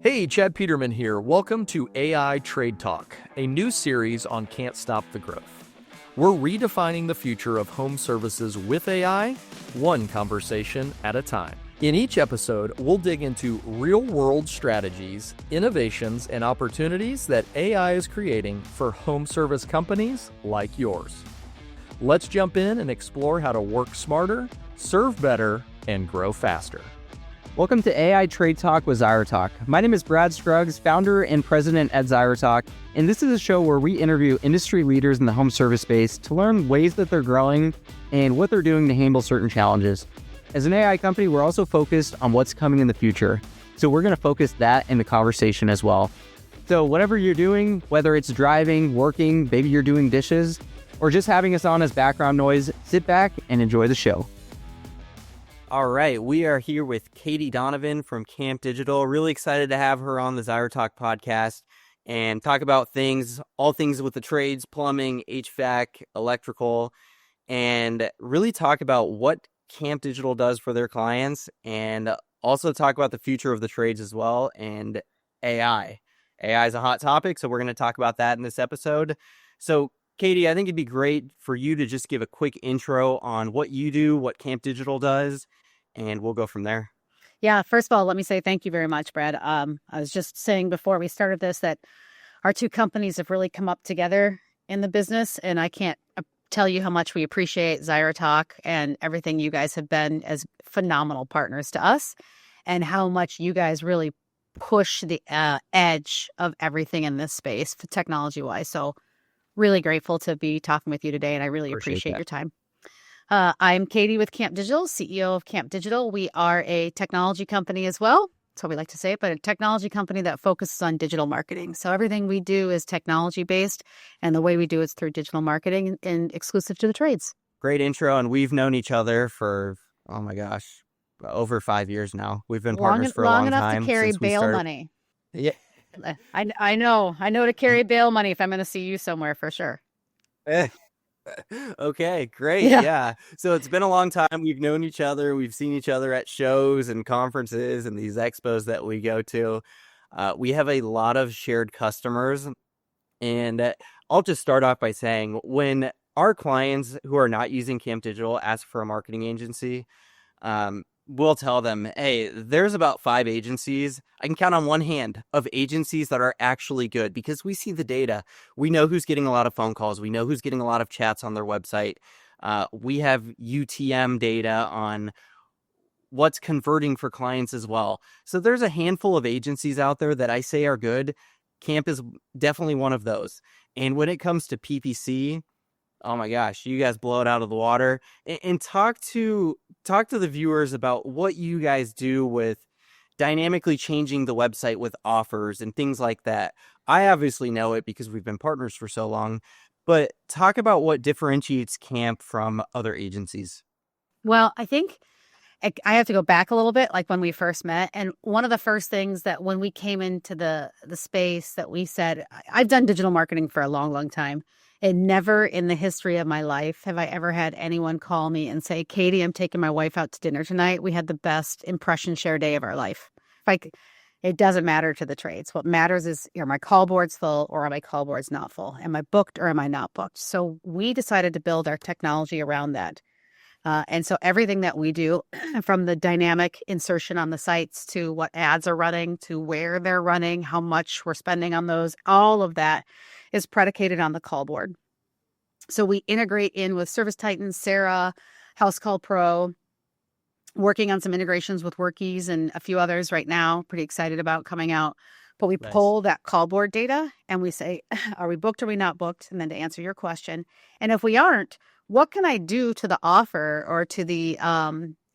Hey, Chad Peterman here. Welcome to AI Trade Talk, a new series on Can't Stop the Growth. We're redefining the future of home services with AI, one conversation at a time. In each episode, we'll dig into real-world strategies, innovations, and opportunities that AI is creating for home service companies like yours. Let's jump in and explore how to work smarter, serve better, and grow faster. Welcome to AI Trade Talk with ZyraTalk. My name is Brad Scruggs, founder and president at ZyraTalk, and this is a show where we interview industry leaders in the home service space to learn ways that they're growing and what they're doing to handle certain challenges. As an AI company, we're also focused on what's coming in the future, so we're going to focus that in the conversation as well. So whatever you're doing, whether it's driving, working, maybe you're doing dishes, or just having us on as background noise, sit back and enjoy the show. All right, we are here with Katie Donovan from Camp Digital. Really excited to have her on the ZyraTalk podcast and talk about all things with the trades, plumbing, HVAC, electrical, and really talk about what Camp Digital does for their clients and also talk about the future of the trades as well and AI. AI is a hot topic, so we're going to talk about that in this episode. So Katie, I think it'd be great for you to just give a quick intro on what you do, what Camp Digital does, and we'll go from there. Yeah, first of all, let me say thank you very much, Brad. I was just saying before we started this that our two companies have really come up together in the business, and I can't tell you how much we appreciate ZyraTalk and everything you guys have been as phenomenal partners to us, and how much you guys really push the edge of everything in this space technology-wise. So really grateful to be talking with you today, and I really appreciate your time. I'm Katie with Camp Digital, CEO of Camp Digital. We are a technology company as well. That's how we like to say it, but a technology company that focuses on digital marketing. So everything we do is technology-based, and the way we do it is through digital marketing and exclusive to the trades. Great intro, and we've known each other for, oh my gosh, over 5 years now. We've been partners for a long time. Long enough to carry bail money. Yeah. I know to carry bail money if I'm going to see you somewhere for sure. Okay, great. Yeah. So it's been a long time. We've known each other. We've seen each other at shows and conferences and these expos that we go to. We have a lot of shared customers. And I'll just start off by saying when our clients who are not using Camp Digital ask for a marketing agency, we'll tell them, hey, there's about 5 agencies. I can count on one hand of agencies that are actually good because we see the data. We know who's getting a lot of phone calls. We know who's getting a lot of chats on their website. We have UTM data on what's converting for clients as well. So there's a handful of agencies out there that I say are good. Camp is definitely one of those. And when it comes to PPC, oh my gosh, you guys blow it out of the water. And talk to the viewers about what you guys do with dynamically changing the website with offers and things like that. I obviously know it because we've been partners for so long, but talk about what differentiates Camp from other agencies. Well, I think I have to go back a little bit, like when we first met. And one of the first things that when we came into the space that we said, I've done digital marketing for a long, long time. And never in the history of my life have I ever had anyone call me and say, Katie, I'm taking my wife out to dinner tonight. We had the best impression share day of our life. It doesn't matter to the trades. What matters is, are my call boards full or are my call boards not full? Am I booked or am I not booked? So we decided to build our technology around that. And so everything that we do, from the dynamic insertion on the sites to what ads are running, to where they're running, how much we're spending on those, all of that is predicated on the call board. So we integrate in with Service Titan, Sarah, House Call Pro, working on some integrations with Workies and a few others right now. Pretty excited about coming out. But we pull that call board data and we say, are we booked or are we not booked? And then to answer your question, and if we aren't, what can I do to the offer or to the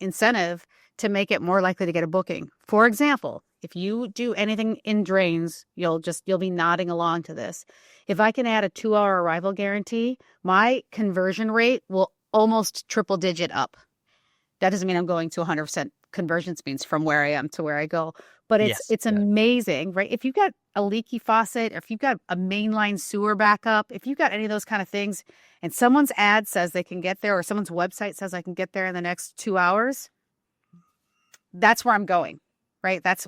incentive to make it more likely to get a booking? For example, if you do anything in drains, you'll be nodding along to this. If I can add a 2-hour arrival guarantee, my conversion rate will almost triple digit up. That doesn't mean I'm going to 100% conversion speeds from where I am to where I go, but it's amazing, right? If you've got a leaky faucet, or if you've got a mainline sewer backup, if you've got any of those kind of things, and someone's ad says they can get there, or someone's website says I can get there in the next 2 hours, that's where I'm going, right? That's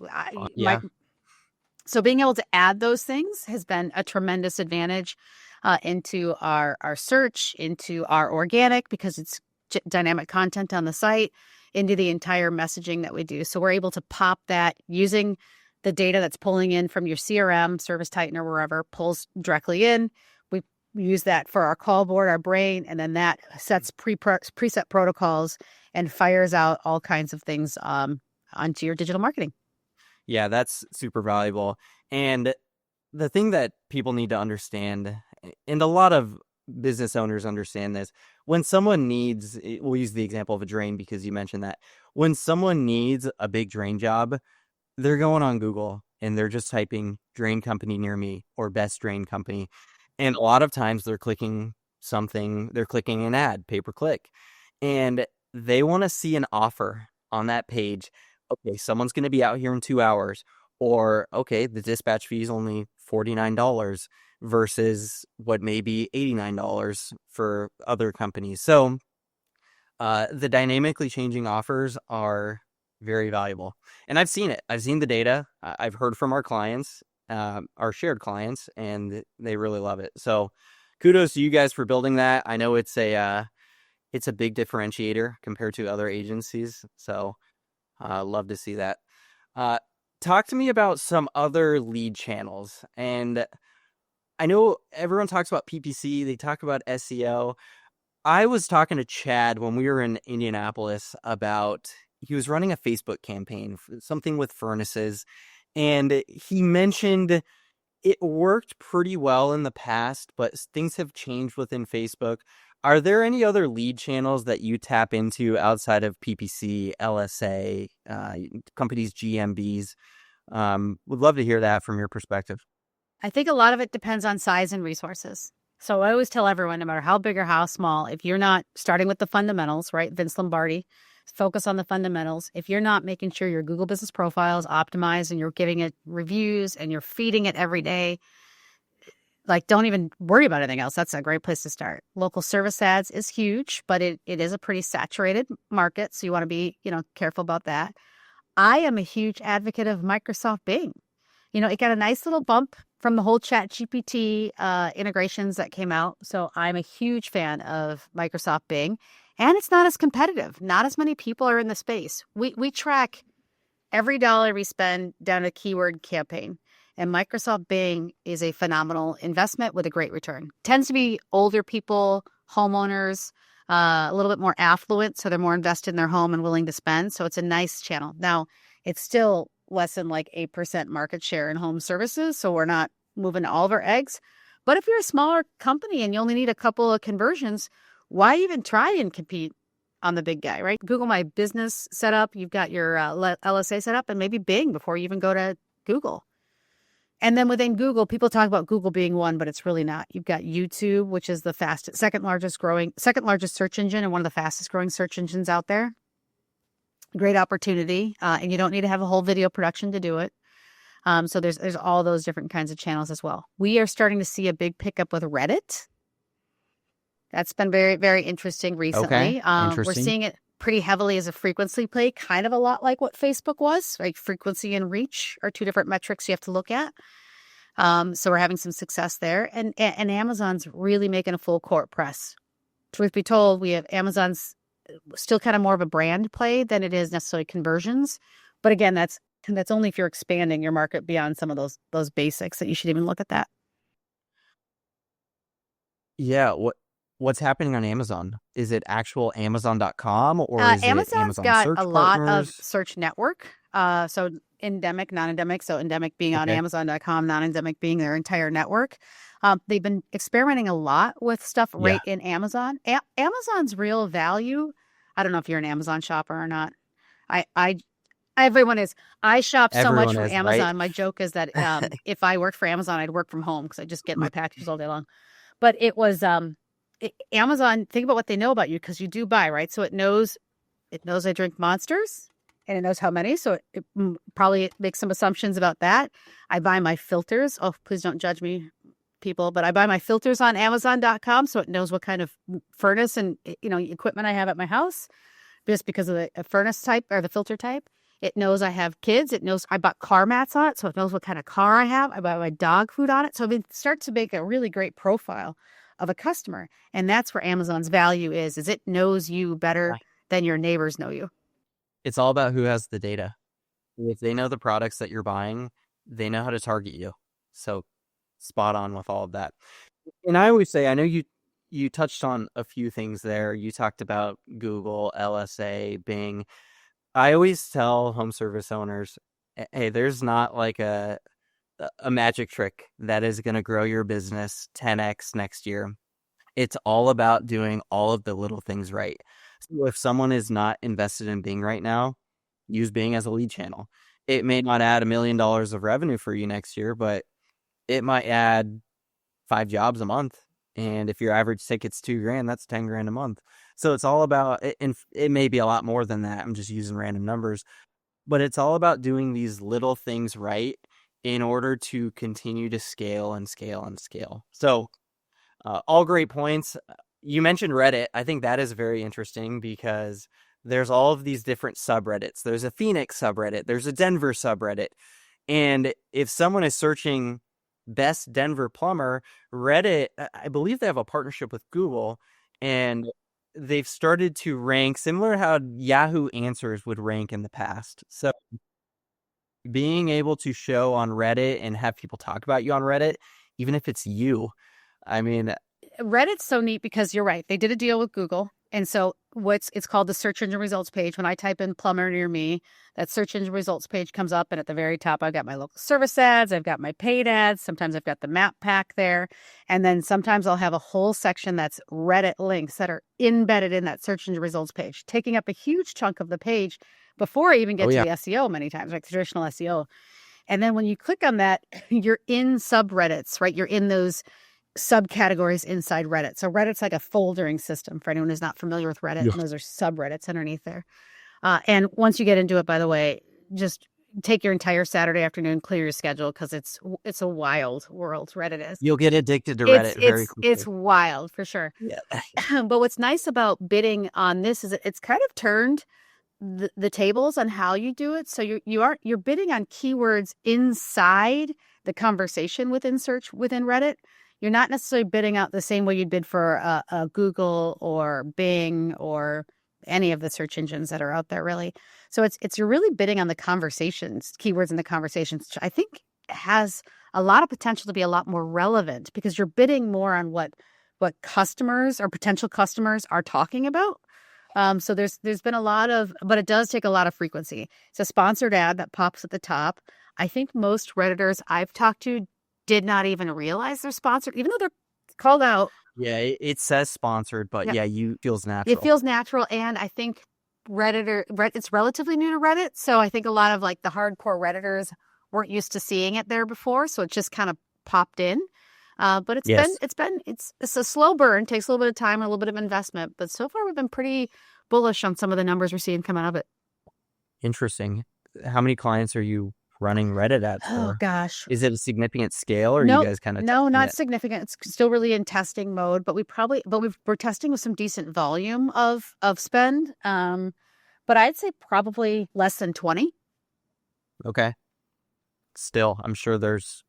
So being able to add those things has been a tremendous advantage into our search, into our organic, because it's dynamic content on the site, into the entire messaging that we do. So we're able to pop that using the data that's pulling in from your CRM, Service Titan, or wherever, pulls directly in. We use that for our call board, our brain, and then that sets preset protocols and fires out all kinds of things onto your digital marketing. Yeah, that's super valuable. And the thing that people need to understand, and a lot of business owners understand this, when someone needs, we'll use the example of a drain because you mentioned that. When someone needs a big drain job, they're going on Google and they're just typing drain company near me or best drain company. And a lot of times they're clicking an ad, pay-per-click. And they want to see an offer on that page. Okay, someone's going to be out here in 2 hours. Or, okay, the dispatch fee is only $49 versus what may be $89 for other companies. So the dynamically changing offers are very valuable. And I've seen it. I've seen the data. I've heard from our clients, our shared clients, and they really love it. So kudos to you guys for building that. I know it's a big differentiator compared to other agencies. So love to see that. Talk to me about some other lead channels. And I know everyone talks about PPC. They talk about SEO. I was talking to Chad when we were in Indianapolis about, he was running a Facebook campaign, something with furnaces. And he mentioned it worked pretty well in the past, but things have changed within Facebook. Are there any other lead channels that you tap into outside of PPC, LSA, companies, GMBs? Would love to hear that from your perspective. I think a lot of it depends on size and resources. So I always tell everyone, no matter how big or how small, if you're not starting with the fundamentals, right? Vince Lombardi, focus on the fundamentals. If you're not making sure your Google business profile is optimized and you're giving it reviews and you're feeding it every day, like, don't even worry about anything else. That's a great place to start. Local service ads is huge, but it is a pretty saturated market. So you want to be, careful about that. I am a huge advocate of Microsoft Bing. It got a nice little bump from the whole ChatGPT integrations that came out. So I'm a huge fan of Microsoft Bing. And it's not as competitive. Not as many people are in the space. We track every dollar we spend down a keyword campaign. And Microsoft Bing is a phenomenal investment with a great return. Tends to be older people, homeowners, a little bit more affluent, so they're more invested in their home and willing to spend. So it's a nice channel. Now, it's still less than 8% market share in home services, so we're not moving all of our eggs. But if you're a smaller company and you only need a couple of conversions, why even try and compete on the big guy, right? Google My Business set up, you've got your LSA set up, and maybe Bing before you even go to Google. And then within Google, people talk about Google being one, but it's really not. You've got YouTube, which is the second largest search engine and one of the fastest growing search engines out there. Great opportunity. And you don't need to have a whole video production to do it. So there's all those different kinds of channels as well. We are starting to see a big pickup with Reddit. That's been very, very interesting recently. Okay, interesting. We're seeing it pretty heavily as a frequency play, kind of a lot like what Facebook was. Like frequency and reach are two different metrics you have to look at. So we're having some success there. And Amazon's really making a full court press. Truth be told, we have Amazon's still kind of more of a brand play than it is necessarily conversions. But again, that's only if you're expanding your market beyond some of those basics that you should even look at that. Yeah. What's happening on Amazon? Is it actual Amazon.com or is Amazon's it Amazon got search a lot partners? of search network. So endemic, non-endemic. So endemic being on Okay. Amazon.com, non-endemic being their entire network. They've been experimenting a lot with stuff right in Amazon. Amazon's real value. I don't know if you're an Amazon shopper or not. Everyone is. I shop so much Everyone from is, Amazon. right? My joke is that if I worked for Amazon, I'd work from home because I just get my packages all day long. But it was Amazon. Think about what they know about you because you do buy, right? So it knows I drink Monsters and it knows how many. So it probably makes some assumptions about that. I buy my filters. Oh, please don't judge me, people, but I buy my filters on Amazon.com, so it knows what kind of furnace and equipment I have at my house, just because of the furnace type or the filter type. It knows I have kids. It knows I bought car mats on it, so it knows what kind of car I have. I buy my dog food on it. So it starts to make a really great profile of a customer. And that's where Amazon's value is it knows you better than your neighbors know you. It's all about who has the data. If they know the products that you're buying, they know how to target you. So spot on with all of that. And I always say, I know you touched on a few things there. You talked about Google, LSA, Bing. I always tell home service owners, hey, there's not like a magic trick that is going to grow your business 10x next year. It's all about doing all of the little things right. So if someone is not invested in Bing right now, use Bing as a lead channel. It may not add $1 million of revenue for you next year, but it might add 5 jobs a month. And if your average ticket's $2,000, that's $10,000 a month. So it's all about, and it may be a lot more than that. I'm just using random numbers, but it's all about doing these little things right in order to continue to scale and scale and scale. So all great points. You mentioned Reddit. I think that is very interesting because there's all of these different subreddits. There's a Phoenix subreddit. There's a Denver subreddit. And if someone is searching best Denver plumber, Reddit, I believe they have a partnership with Google, and they've started to rank similar to how Yahoo Answers would rank in the past. So being able to show on Reddit and have people talk about you on Reddit, even if it's you, I mean, Reddit's so neat because you're right. They did a deal with Google. And so it's called the search engine results page. When I type in plumber near me, that search engine results page comes up. And at the very top, I've got my local service ads. I've got my paid ads. Sometimes I've got the map pack there. And then sometimes I'll have a whole section that's Reddit links that are embedded in that search engine results page, taking up a huge chunk of the page before I even get to the SEO many times, like traditional SEO. And then when you click on that, you're in subreddits, right? You're in those subcategories inside Reddit. So Reddit's like a foldering system for anyone who's not familiar with Reddit. Yeah. And those are subreddits underneath there. And once you get into it, by the way, just take your entire Saturday afternoon, clear your schedule, because it's a wild world. Reddit is. You'll get addicted to Reddit very quickly. It's wild for sure. Yeah. But what's nice about bidding on this is it's kind of turned the tables on how you do it. So you're bidding on keywords inside the conversation within Reddit. You're not necessarily bidding out the same way you'd bid for a Google or Bing or any of the search engines that are out there, really. So you're really bidding on the conversations, keywords in the conversations, which I think has a lot of potential to be a lot more relevant because you're bidding more on what customers or potential customers are talking about. So there's been a lot of, but it does take a lot of frequency. It's a sponsored ad that pops at the top. I think most Redditors I've talked to did not even realize they're sponsored, even though they're called out. Yeah, it says sponsored, but it feels natural. It feels natural, and I think it's relatively new to Reddit, so I think a lot of like the hardcore Redditors weren't used to seeing it there before, so it just kind of popped in. But it's a slow burn, takes a little bit of time and a little bit of investment, but so far we've been pretty bullish on some of the numbers we're seeing come out of it. Interesting. How many clients are you running Reddit ads for? Oh gosh, is it a significant scale, or you guys kind of not significant? It's still really in testing mode, but we're testing with some decent volume of spend. But I'd say probably less than 20. Okay. Still, I'm sure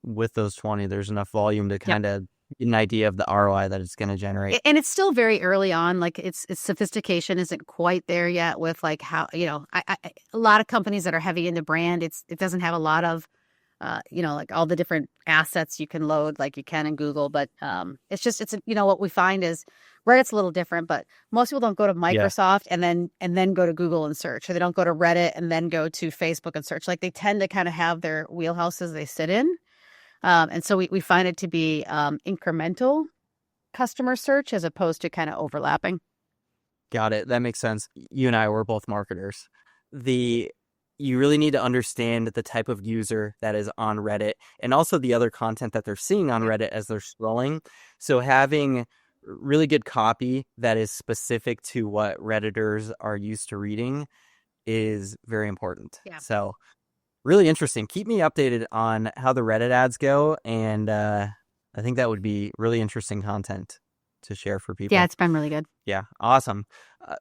with those 20, there's enough volume to kind of get an idea of the ROI that it's going to generate. And it's still very early on. Like its sophistication isn't quite there yet with like how, a lot of companies that are heavy into brand, it doesn't have a lot of, like all the different assets you can load like you can in Google. But what we find is Reddit's a little different, but most people don't go to Microsoft and then go to Google and search, or they don't go to Reddit and then go to Facebook and search. Like they tend to kind of have their wheelhouses they sit in. And so we find it to be incremental customer search as opposed to kind of overlapping. Got it. That makes sense. You and I were both marketers. You really need to understand the type of user that is on Reddit and also the other content that they're seeing on Reddit as they're scrolling. So having really good copy that is specific to what Redditors are used to reading is very important. Yeah. So really interesting. Keep me updated on how the Reddit ads go. And I think that would be really interesting content to share for people. Yeah, it's been really good. Yeah, awesome.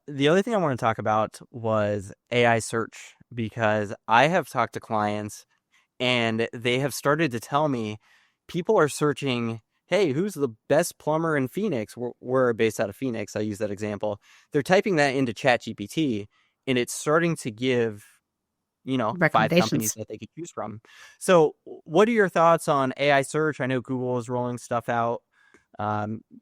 The other thing I want to talk about was AI search. because I have talked to clients and they have started to tell me people are searching, hey, who's the best plumber in Phoenix? We're based out of Phoenix. I use that example. They're typing that into ChatGPT and it's starting to give, 5 companies Recommendations. that they could choose from. So what are your thoughts on AI search? I know Google is rolling stuff out.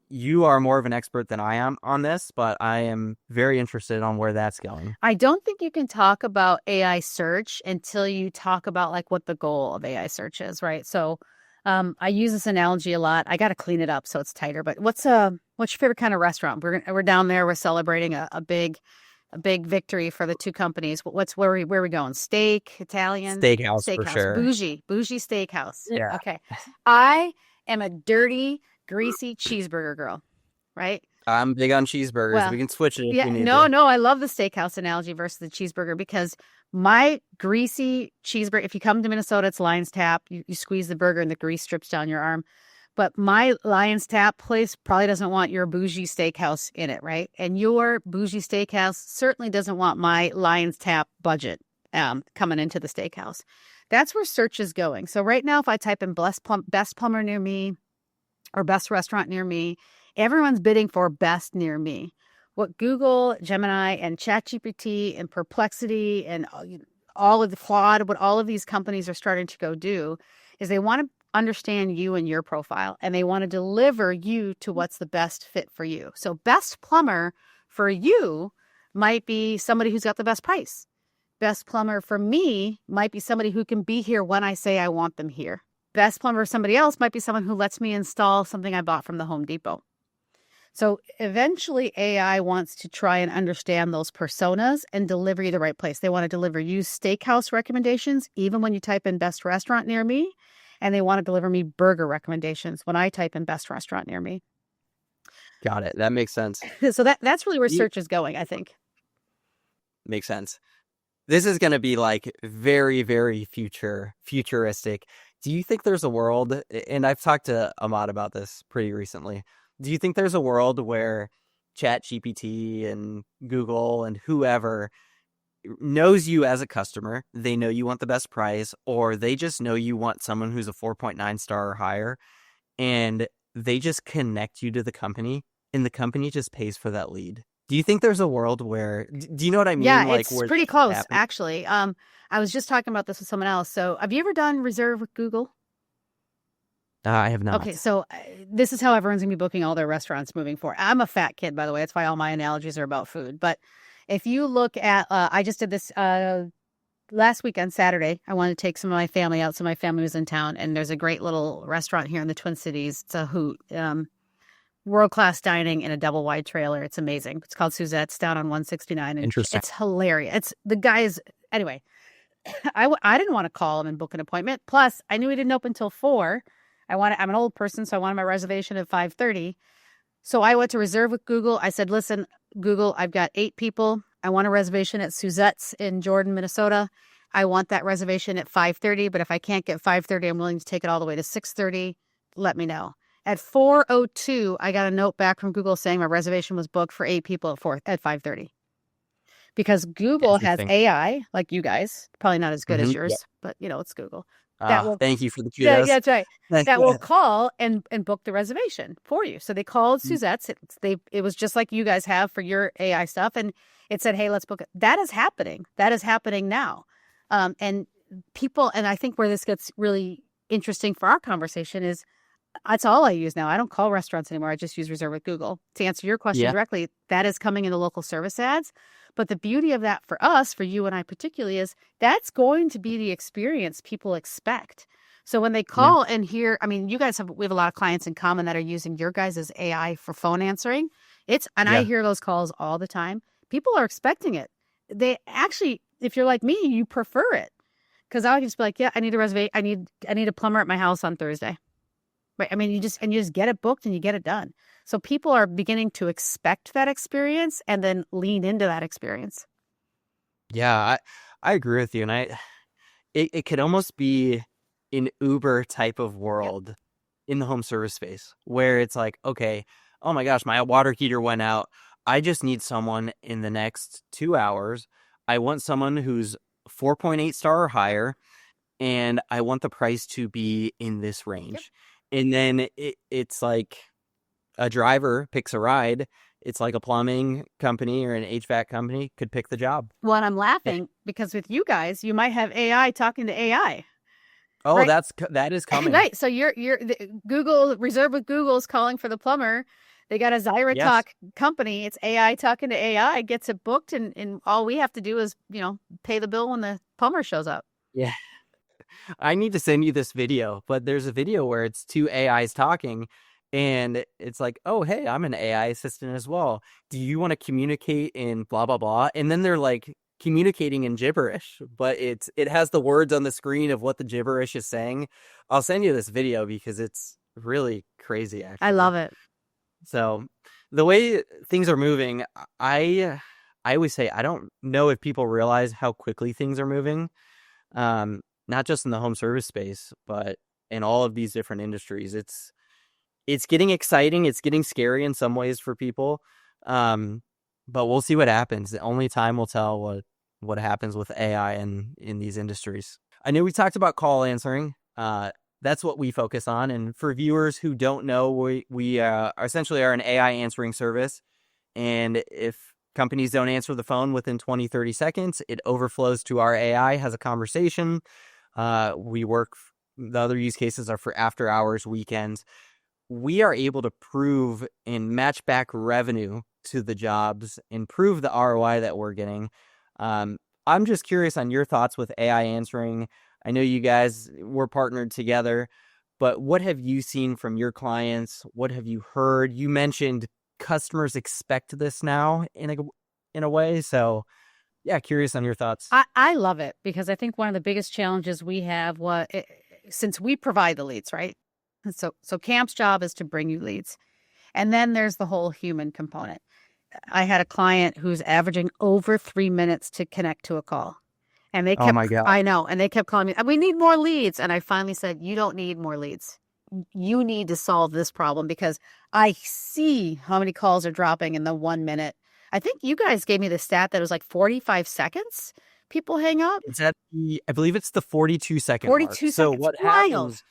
You are more of an expert than I am on this, but I am very interested on where that's going. I don't think you can talk about AI search until you talk about like what the goal of AI search is, right? So I use this analogy a lot. I got to clean it up so it's tighter. But what's your favorite kind of restaurant? We're down there. We're celebrating a big victory for the two companies. Where are we going? Steak, Italian, Steakhouse for sure. bougie steakhouse. Yeah. Okay. I am a dirty, greasy cheeseburger girl, right? I'm big on cheeseburgers. Well, We can switch it if we need no, to. I love the steakhouse analogy versus the cheeseburger because my greasy cheeseburger, if you come to Minnesota, it's Lion's Tap. You squeeze the burger and the grease strips down your arm. But my Lion's Tap place probably doesn't want your bougie steakhouse in it, right? And your bougie steakhouse certainly doesn't want my Lion's Tap budget coming into the steakhouse. That's where search is going. So right now, if I type in best plumber near me or best restaurant near me, everyone's bidding for best near me. What Google, Gemini, and ChatGPT and Perplexity and all of the Claude, what all of these companies are starting to go do is they want to understand you and your profile, and they want to deliver you to what's the best fit for you. So best plumber for you might be somebody who's got the best price. Best plumber for me might be somebody who can be here when I say I want them here. Best plumber for somebody else might be someone who lets me install something I bought from the Home Depot. So eventually AI wants to try and understand those personas and deliver you the right place. They want to deliver you steakhouse recommendations, even when you type in best restaurant near me. And they want to deliver me burger recommendations when I type in best restaurant near me. Got it. That makes sense. So that's really where search is going, I think. Makes sense. This is going to be like very, very futuristic. Do you think there's a world, and I've talked to Ahmad about this pretty recently, do you think there's a world where ChatGPT and Google and whoever knows you as a customer, they know you want the best price, or they just know you want someone who's a 4.9 star or higher, and they just connect you to the company, and the company just pays for that lead? Do you think there's a world where, do you know what I mean? Yeah, like, it's where pretty close, actually. I was just talking about this with someone else. So have you ever done Reserve with Google? I have not. Okay, so this is how everyone's going to be booking all their restaurants moving forward. I'm a fat kid, by the way. That's why all my analogies are about food. But if you look at, I just did this last weekend, Saturday. I wanted to take some of my family out. So my family was in town, and there's a great little restaurant here in the Twin Cities. It's a hoot. World-class dining in a double-wide trailer. It's amazing. It's called Suzette's down on 169. And Interesting. It's hilarious. Anyway, I didn't want to call him and book an appointment. Plus, I knew he didn't open until 4. I'm an old person, so I wanted my reservation at 5:30. So I went to Reserve with Google. I said, listen, Google, I've got 8 people. I want a reservation at Suzette's in Jordan, Minnesota. I want that reservation at 5:30, but if I can't get 5:30, I'm willing to take it all the way to 6:30. Let me know. At 4:02, I got a note back from Google saying my reservation was booked for 8 people at 5:30. Because Google has AI, like you guys, probably not as good as yours, but it's Google. Thank you for the kudos. Yeah, that's right. That will call and book the reservation for you. So they called Suzette's. It was just like you guys have for your AI stuff, and it said, "Hey, let's book it." That is happening. That is happening now, and people. And I think where this gets really interesting for our conversation is that's all I use now. I don't call restaurants anymore. I just use Reserve with Google. To answer your question directly, that is coming in the local service ads. But the beauty of that for us, for you and I particularly, is that's going to be the experience people expect. So when they call and hear, we have a lot of clients in common that are using your guys' AI for phone answering. I hear those calls all the time. People are expecting it. They actually, if you're like me, you prefer it. Because I would just be like, I need a reservation. I need a plumber at my house on Thursday. Right. You just get it booked and you get it done. So people are beginning to expect that experience and then lean into that experience. Yeah, I agree with you. And it could almost be an Uber type of world in the home service space where it's like, okay, oh my gosh, my water heater went out. I just need someone in the next 2 hours. I want someone who's 4.8 star or higher, and I want the price to be in this range. And then it's like a driver picks a ride. It's like a plumbing company or an HVAC company could pick the job. Well, and I'm laughing because with you guys, you might have AI talking to AI. Oh, right? that is coming. Right. So Google Reserve with Google is calling for the plumber. They got a ZyraTalk company. It's AI talking to AI, gets it booked, and all we have to do is, pay the bill when the plumber shows up. Yeah. I need to send you this video, but there's a video where it's two AIs talking, and it's like, oh, hey, I'm an AI assistant as well. Do you want to communicate in blah, blah, blah? And then they're like communicating in gibberish, but it has the words on the screen of what the gibberish is saying. I'll send you this video because it's really crazy, actually. I love it. So the way things are moving, I always say, I don't know if people realize how quickly things are moving, not just in the home service space, but in all of these different industries. It's getting exciting. It's getting scary in some ways for people. But we'll see what happens. Only time will tell what happens with AI in these industries. I know we talked about call answering. That's what we focus on. And for viewers who don't know, we essentially are an AI answering service. And if companies don't answer the phone within 20, 30 seconds, it overflows to our AI, has a conversation. The other use cases are for after hours, weekends. We are able to prove and match back revenue to the jobs, improve the ROI that we're getting. I'm just curious on your thoughts with AI answering. I know you guys were partnered together, but what have you seen from your clients? What have you heard? You mentioned customers expect this now in a way. So yeah, curious on your thoughts. I love it because I think one of the biggest challenges we have since we provide the leads, right? So Camp's job is to bring you leads. And then there's the whole human component. I had a client who's averaging over 3 minutes to connect to a call. And they kept, oh my God. I know. And they kept calling me, we need more leads. And I finally said, you don't need more leads. You need to solve this problem because I see how many calls are dropping in the 1 minute. I think you guys gave me the stat that it was like 45 seconds people hang up. I believe it's the 42 second 42 mark. seconds. So what happens?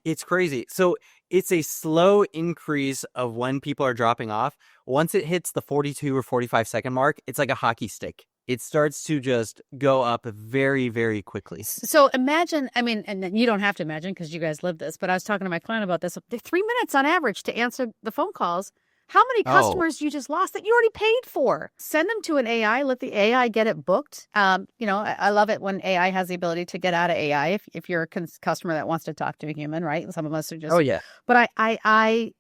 It's crazy. So it's a slow increase of when people are dropping off. Once it hits the 42 or 45 second mark, it's like a hockey stick. It starts to just go up very, very quickly. So imagine, and you don't have to imagine because you guys live this, but I was talking to my client about this. 3 minutes on average to answer the phone calls. How many customers you just lost that you already paid for? Send them to an AI. Let the AI get it booked. I love it when AI has the ability to get out of AI. If you're a customer that wants to talk to a human, right? Some of us are just. Oh yeah. But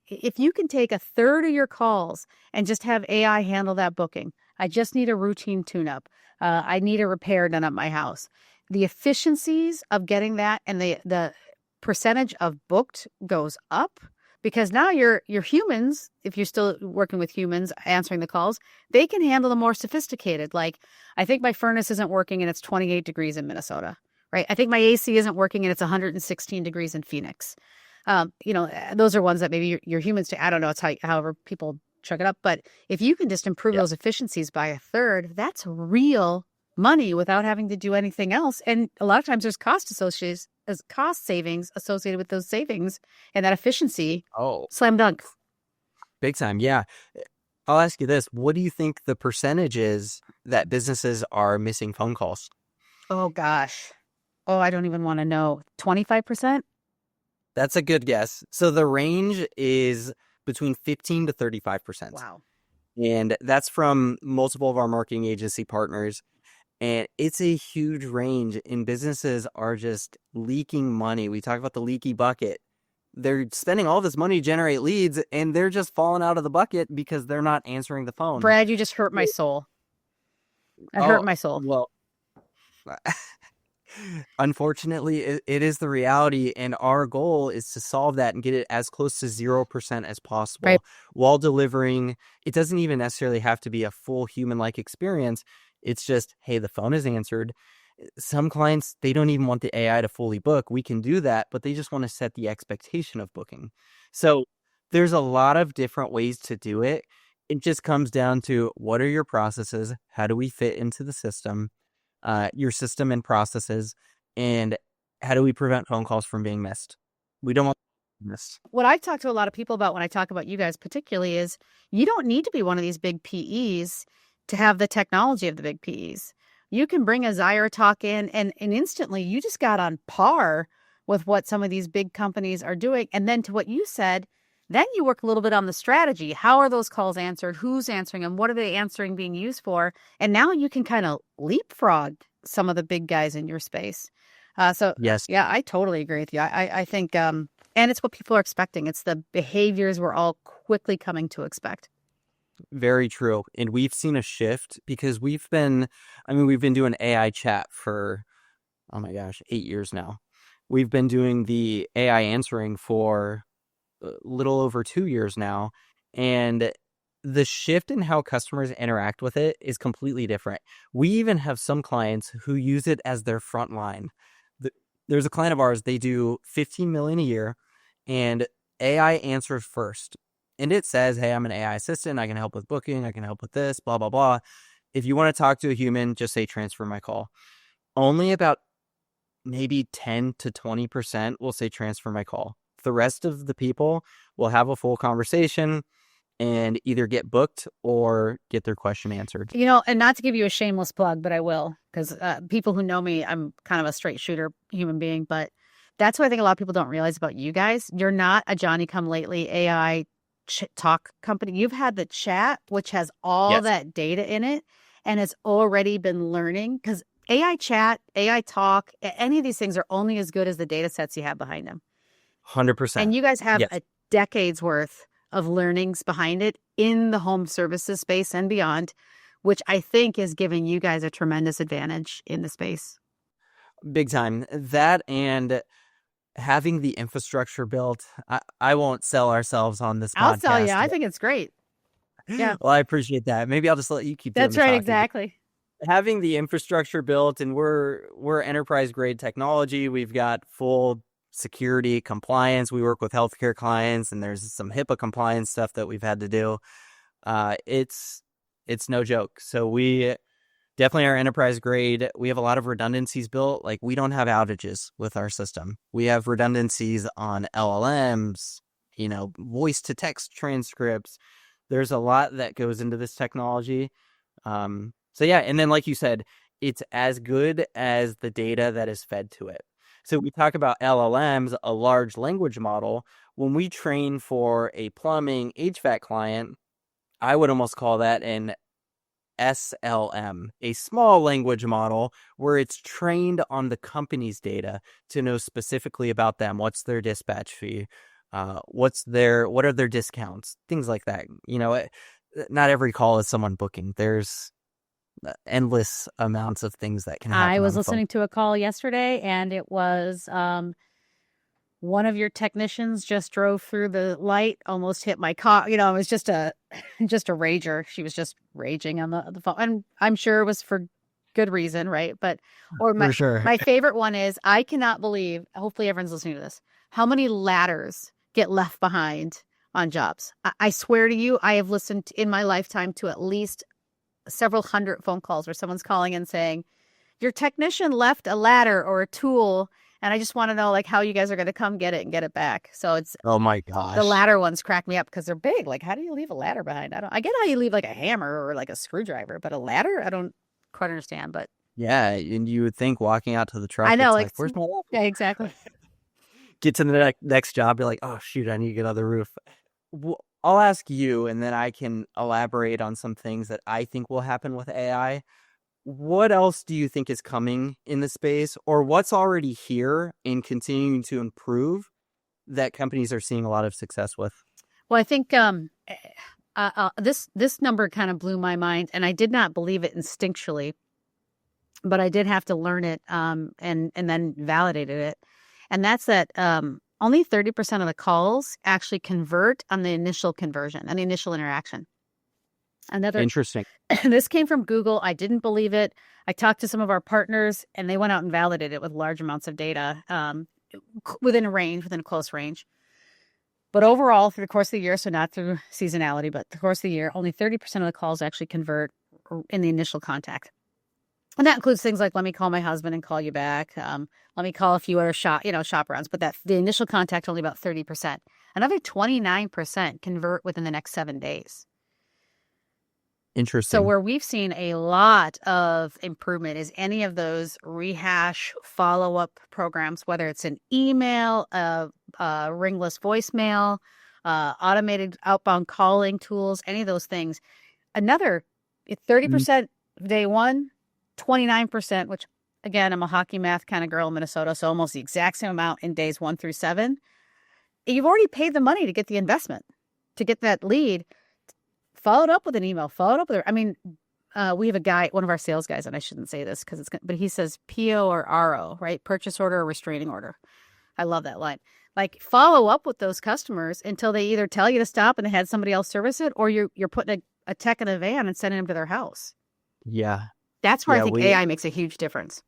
if you can take a third of your calls and just have AI handle that booking, I just need a routine tune-up. I need a repair done at my house. The efficiencies of getting that and the percentage of booked goes up. Because now your humans, if you're still working with humans answering the calls, they can handle the more sophisticated. Like, I think my furnace isn't working and it's 28 degrees in Minnesota, right? I think my AC isn't working and it's 116 degrees in Phoenix. Those are ones that maybe your humans, I don't know, it's however people chuck it up. But if you can just improve those efficiencies by a third, that's real money without having to do anything else. And a lot of times there's cost savings associated with those savings and that efficiency. Oh, slam dunk. Big time. Yeah. I'll ask you this. What do you think the percentage is that businesses are missing phone calls? Oh, gosh. Oh, I don't even want to know. 25%? That's a good guess. So the range is between 15 to 35%. Wow. And that's from multiple of our marketing agency partners. And it's a huge range, and businesses are just leaking money. We talk about the leaky bucket. They're spending all this money to generate leads, and they're just falling out of the bucket because they're not answering the phone. Brad, you just hurt my soul. Hurt my soul. Well, unfortunately, it is the reality, and our goal is to solve that and get it as close to 0% as possible, right, while delivering. It doesn't even necessarily have to be a full human-like experience. It's just, hey, the phone is answered. Some clients, they don't even want the AI to fully book. We can do that, but they just want to set the expectation of booking. So there's a lot of different ways to do it. It just comes down to, what are your processes? How do we fit into the system? your system and processes, and how do we prevent phone calls from being missed? We don't want missed. What I've talked to a lot of people about when I talk about you guys particularly is you don't need to be one of these big PEs to have the technology of the big PEs. You can bring a ZyraTalk in and instantly you just got on par with what some of these big companies are doing. And then to what you said, then you work a little bit on the strategy. How are those calls answered? Who's answering them? What are they answering being used for? And now you can kind of leapfrog some of the big guys in your space. Yes. Yeah, I totally agree with you. I think, and it's what people are expecting. It's the behaviors we're all quickly coming to expect. Very true. And we've seen a shift because we've been doing AI chat for, oh my gosh, 8 years now. We've been doing the AI answering for a little over 2 years now. And the shift in how customers interact with it is completely different. We even have some clients who use it as their front line. There's a client of ours, they do $15 million a year, and AI answers first. And it says, hey, I'm an AI assistant. I can help with booking. I can help with this, blah, blah, blah. If you want to talk to a human, just say transfer my call. Only about maybe 10 to 20% will say transfer my call. The rest of the people will have a full conversation and either get booked or get their question answered. And not to give you a shameless plug, but I will, because people who know me, I'm kind of a straight shooter human being, but that's what I think a lot of people don't realize about you guys. You're not a Johnny-come-lately AI talk company. You've had the chat, which has all that data in it, and it's already been learning, because AI chat, AI talk, any of these things are only as good as the data sets you have behind them. 100%. And you guys have a decade's worth of learnings behind it in the home services space and beyond, which I think is giving you guys a tremendous advantage in the space. Big time. That and having the infrastructure built. I won't sell ourselves on this podcast. I'll sell you. I think it's great. Yeah. Well, I appreciate that. Maybe I'll just let you keep doing That's the right. talking. Exactly. Having the infrastructure built, and we're enterprise grade technology. We've got full security compliance. We work with healthcare clients, and there's some HIPAA compliance stuff that we've had to do. It's no joke. So we definitely are enterprise grade. We have a lot of redundancies built. Like, we don't have outages with our system. We have redundancies on LLMs, voice to text transcripts. There's a lot that goes into this technology. So yeah, and then like you said, it's as good as the data that is fed to it. So we talk about LLMs, a large language model. When we train for a plumbing HVAC client, I would almost call that an SLM, a small language model where it's trained on the company's data to know specifically about them. What's their dispatch fee? What are their discounts? Things like that. Not every call is someone booking. There's endless amounts of things that can happen. I was listening to a call yesterday, and it was one of your technicians just drove through the light, almost hit my car. It was just a rager. She was just raging on the phone, and I'm sure it was for good reason, right? But For sure. My favorite one is, I cannot believe, hopefully everyone's listening to this, how many ladders get left behind on jobs. I swear to you, I have listened in my lifetime to at least several hundred phone calls where someone's calling and saying, your technician left a ladder or a tool, and I just want to know how you guys are going to come get it and get it back. So it's, oh my gosh, the ladder ones crack me up because they're big. Like, how do you leave a ladder behind? I get how you leave a hammer or a screwdriver, but a ladder, I don't quite understand. But yeah, and you would think walking out to the truck, I know, it's where's my ladder? Yeah, exactly. Get to the next job, you're like, oh shoot, I need to get on the roof. I'll ask you, and then I can elaborate on some things that I think will happen with AI. What else do you think is coming in the space, or what's already here and continuing to improve that companies are seeing a lot of success with? Well, I think this number kind of blew my mind, and I did not believe it instinctually, but I did have to learn it and then validated it. And that's that only 30% of the calls actually convert on the initial conversion, on the initial interaction. Interesting. This came from Google. I didn't believe it. I talked to some of our partners, and they went out and validated it with large amounts of data within a close range. But overall, through the course of the year, so not through seasonality, but the course of the year, only 30% of the calls actually convert in the initial contact. And that includes things like, let me call my husband and call you back. Let me call a few other shop arounds. But the initial contact, only about 30%. Another 29% convert within the next 7 days. Interesting. So where we've seen a lot of improvement is any of those rehash follow-up programs, whether it's an email, ringless voicemail, automated outbound calling tools, any of those things. Another 30% day one, 29%, which again, I'm a hockey math kind of girl in Minnesota, so almost the exact same amount in days 1 through 7. You've already paid the money to get the investment, to get that lead. Followed up with an email, we have a guy, one of our sales guys, and I shouldn't say this but he says PO or RO, right? Purchase order or restraining order. I love that line. Like, follow up with those customers until they either tell you to stop and they had somebody else service it, or you're putting a tech in a van and sending them to their house. Yeah. That's where I think AI makes a huge difference.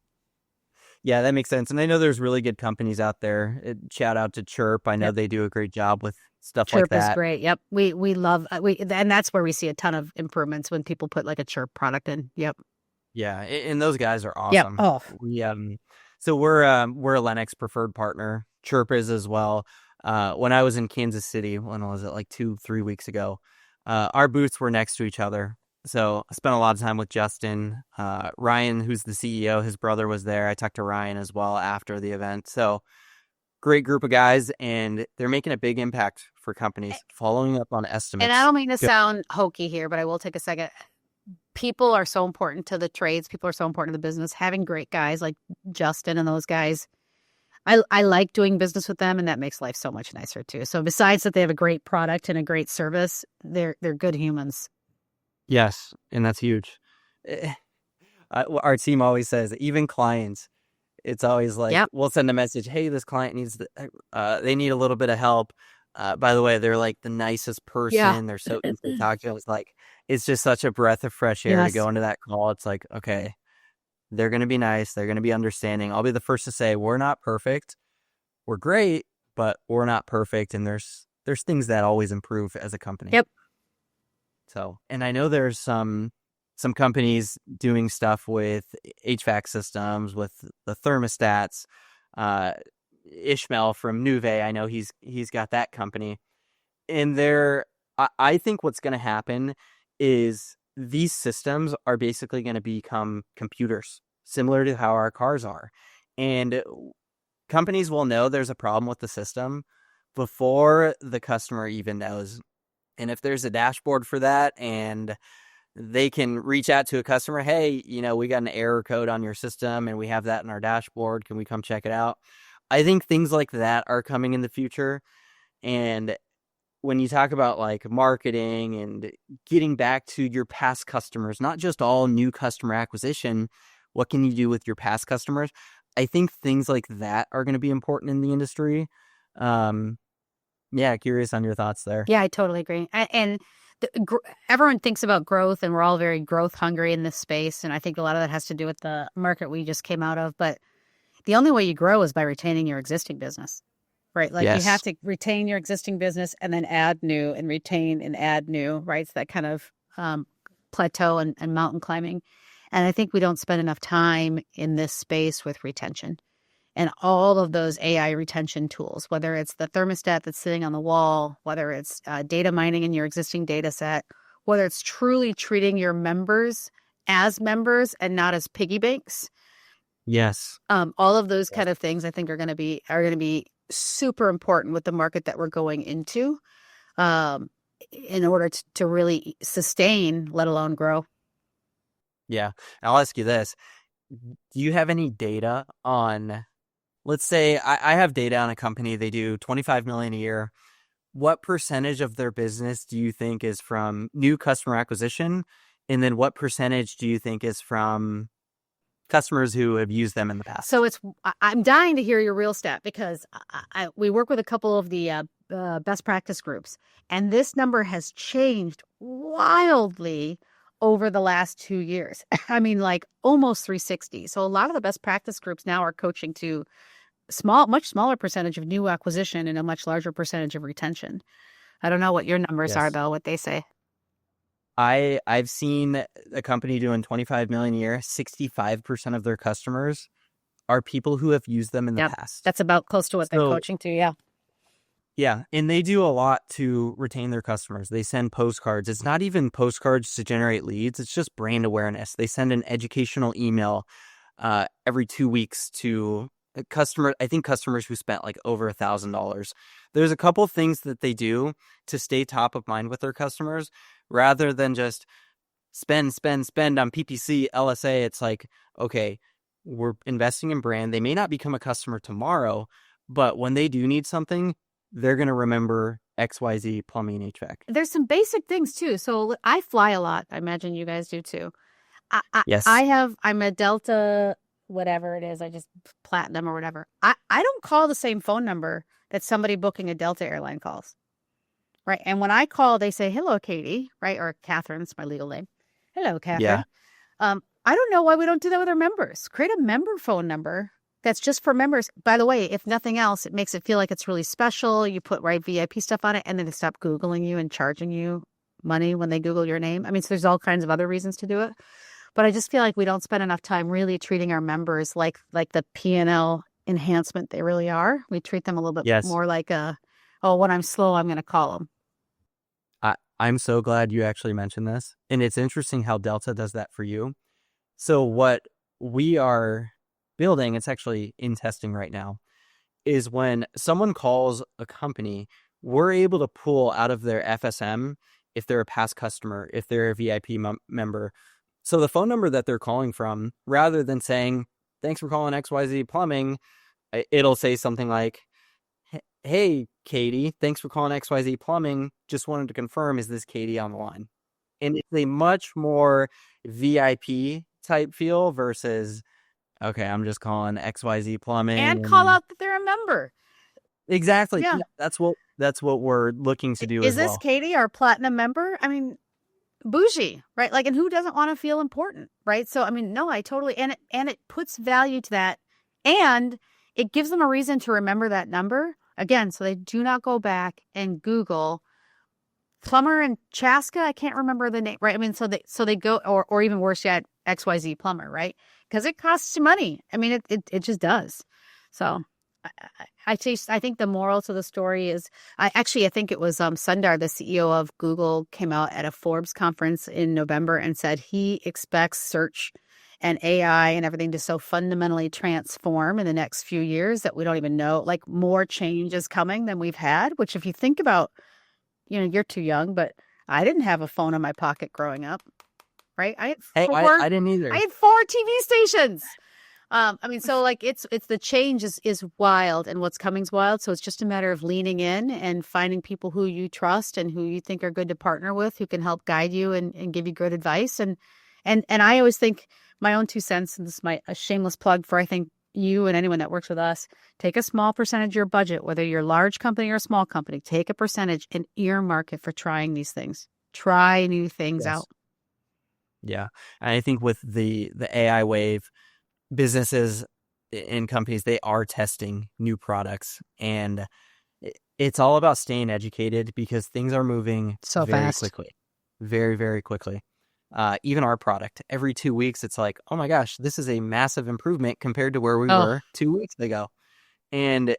Yeah, that makes sense. And I know there's really good companies out there. Shout out to Chirp. I know they do a great job with stuff Chirp like that. Chirp is great. Yep. We love, and that's where we see a ton of improvements when people put like a Chirp product in. Yep. Yeah. And those guys are awesome. Yep. Oh. So we're a Lennox preferred partner. Chirp is as well. When I was in Kansas City, when was it, like 2-3 weeks ago, our booths were next to each other. So I spent a lot of time with Justin. Ryan, who's the CEO, his brother was there. I talked to Ryan as well after the event. So great group of guys, and they're making a big impact for companies, following up on estimates. And I don't mean to sound hokey here, but I will take a second. People are so important to the trades. People are so important to the business. Having great guys like Justin and those guys, I like doing business with them, and that makes life so much nicer too. So besides that they have a great product and a great service, they're good humans. Yes, and that's huge. Our team always says, even clients, it's always like, we'll send a message, hey, this client needs, they need a little bit of help. By the way, they're like the nicest person. Yeah. They're so easy to talk to. It's just such a breath of fresh air to go into that call. It's like, okay, they're going to be nice. They're going to be understanding. I'll be the first to say, we're not perfect. We're great, but we're not perfect. And there's things that always improve as a company. Yep. So, and I know there's some companies doing stuff with HVAC systems, with the thermostats. Ishmael from Nuve, I know he's got that company. And I think what's going to happen is these systems are basically going to become computers, similar to how our cars are. And companies will know there's a problem with the system before the customer even knows. And if there's a dashboard for that and they can reach out to a customer, hey, we got an error code on your system and we have that in our dashboard. Can we come check it out? I think things like that are coming in the future. And when you talk about like marketing and getting back to your past customers, not just all new customer acquisition, what can you do with your past customers? I think things like that are going to be important in the industry. Yeah, curious on your thoughts there. Yeah, I totally agree. And everyone thinks about growth, and we're all very growth hungry in this space. And I think a lot of that has to do with the market we just came out of. But the only way you grow is by retaining your existing business, right? Like you have to retain your existing business and then add new and retain and add new, right? It's that kind of plateau and mountain climbing. And I think we don't spend enough time in this space with retention. And all of those AI retention tools, whether it's the thermostat that's sitting on the wall, whether it's data mining in your existing data set, whether it's truly treating your members as members and not as piggy banks. Yes. All of those kind of things I think are going to be super important with the market that we're going into in order to really sustain, let alone grow. Yeah. I'll ask you this. Do you have any data on, let's say I have data on a company, they do $25 million a year. What percentage of their business do you think is from new customer acquisition? And then what percentage do you think is from customers who have used them in the past? So I'm dying to hear your real stat, because we work with a couple of the best practice groups, and this number has changed wildly over the last 2 years. I mean, like almost 360. So a lot of the best practice groups now are coaching to much smaller percentage of new acquisition and a much larger percentage of retention. I don't know what your numbers are, though, what they say. I've seen a company doing 25 million a year. 65% of their customers are people who have used them in the past. That's about close to what they're coaching to. Yeah. Yeah. And they do a lot to retain their customers. They send postcards. It's not even postcards to generate leads. It's just brand awareness. They send an educational email every 2 weeks to I think customers who spent like over $1,000. There's a couple of things that they do to stay top of mind with their customers rather than just spend on PPC, LSA. It's like, okay, we're investing in brand. They may not become a customer tomorrow, but when they do need something, they're going to remember XYZ plumbing and HVAC. There's some basic things too. So I fly a lot. I imagine you guys do too. Yes. I'm a Delta, whatever it is. I just platinum or whatever. I don't call the same phone number that somebody booking a Delta airline calls. Right. And when I call, they say, hello, Katie, right? Or Catherine, that's my legal name. Hello, Catherine. Yeah. I don't know why we don't do that with our members. Create a member phone number that's just for members. By the way, if nothing else, it makes it feel like it's really special. You put VIP stuff on it, and then they stop Googling you and charging you money when they Google your name. I mean, so there's all kinds of other reasons to do it. But I just feel like we don't spend enough time really treating our members like the P&L enhancement they really are. We treat them a little bit more like when I'm slow, I'm going to call them. I'm so glad you actually mentioned this. And it's interesting how Delta does that for you. So what we are building, it's actually in testing right now, is when someone calls a company, we're able to pull out of their FSM if they're a past customer, if they're a VIP member. So the phone number that they're calling from, rather than saying, thanks for calling XYZ Plumbing, it'll say something like, hey, Katie, thanks for calling XYZ Plumbing. Just wanted to confirm, is this Katie on the line? And it's a much more VIP type feel versus, okay, I'm just calling XYZ Plumbing. And call out that they're a member. Exactly. Yeah. That's what we're looking to do as well. Is this Katie, our platinum member? I mean, bougie, right? Like, and who doesn't want to feel important, right? So, I mean, no, I totally, and it puts value to that. And it gives them a reason to remember that number. Again, so they do not go back and Google plumber in Chaska. I can't remember the name, right? I mean, so they go, or even worse yet, XYZ plumber, right? Because it costs you money. I mean, it just does. So I think the moral to the story is, I think it was Sundar, the CEO of Google, came out at a Forbes conference in November and said he expects search and AI and everything to so fundamentally transform in the next few years that we don't even know, like more change is coming than we've had, which if you think about, you're too young, but I didn't have a phone in my pocket growing up, right? I didn't either. I had 4 TV stations. I mean, so like it's the change is wild and what's coming's wild. So it's just a matter of leaning in and finding people who you trust and who you think are good to partner with, who can help guide you and give you good advice. And I always think, my own 2 cents, and this is a shameless plug for, I think, you and anyone that works with us, take a small percentage of your budget, whether you're a large company or a small company, take a percentage and earmark it for trying these things. Try new things out. Yeah. And I think with the AI wave, businesses and companies, they are testing new products. And it's all about staying educated because things are moving so very fast. Quickly. Very, very quickly. Even our product, every 2 weeks, it's like, oh my gosh, this is a massive improvement compared to where we were 2 weeks ago. And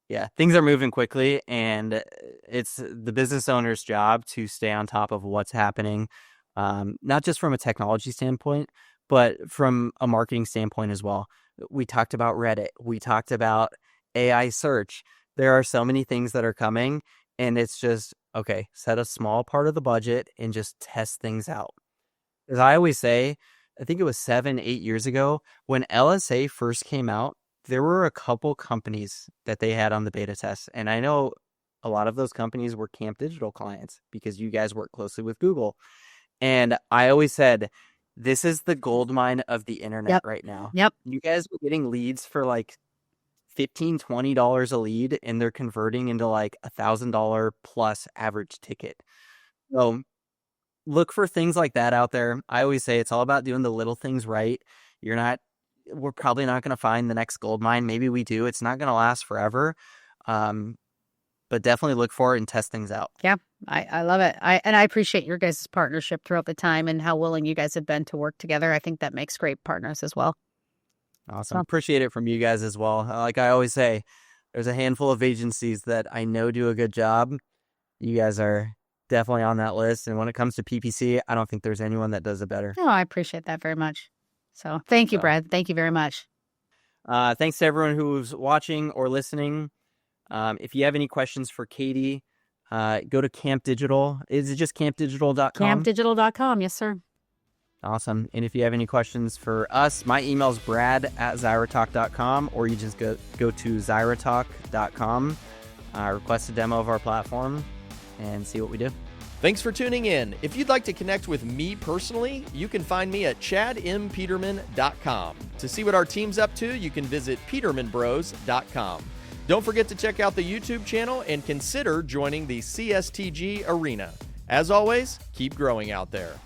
yeah, things are moving quickly, and it's the business owner's job to stay on top of what's happening, not just from a technology standpoint, but from a marketing standpoint as well. We talked about Reddit. We talked about AI search. There are so many things that are coming, and it's just, okay, set a small part of the budget and just test things out. As I always say, I think it was 7-8 years ago when LSA first came out, there were a couple companies that they had on the beta test. And I know a lot of those companies were Camp Digital clients because you guys work closely with Google. And I always said, this is the gold mine of the internet right now. Yep. You guys were getting leads for like $15, $20 a lead, and they're converting into like $1,000 plus average ticket. So look for things like that out there. I always say it's all about doing the little things right. We're probably not going to find the next gold mine. Maybe we do. It's not going to last forever. But but definitely look for it and test things out. Yeah, I love it. I appreciate your guys' partnership throughout the time and how willing you guys have been to work together. I think that makes great partners as well. Awesome. Appreciate it from you guys as well. Like I always say, there's a handful of agencies that I know do a good job. You guys are definitely on that list. And when it comes to PPC, I don't think there's anyone that does it better. No, I appreciate that very much. So thank you, Brad. Thank you very much. Thanks to everyone who's watching or listening. If you have any questions for Katie, go to Camp Digital. Is it just campdigital.com? Campdigital.com. Yes, sir. Awesome. And if you have any questions for us, my email is brad@ZyraTalk.com, or you just go to ZyraTalk.com, request a demo of our platform, and see what we do. Thanks for tuning in. If you'd like to connect with me personally, you can find me at chadmpeterman.com. To see what our team's up to, you can visit petermanbros.com. Don't forget to check out the YouTube channel and consider joining the CSTG Arena. As always, keep growing out there.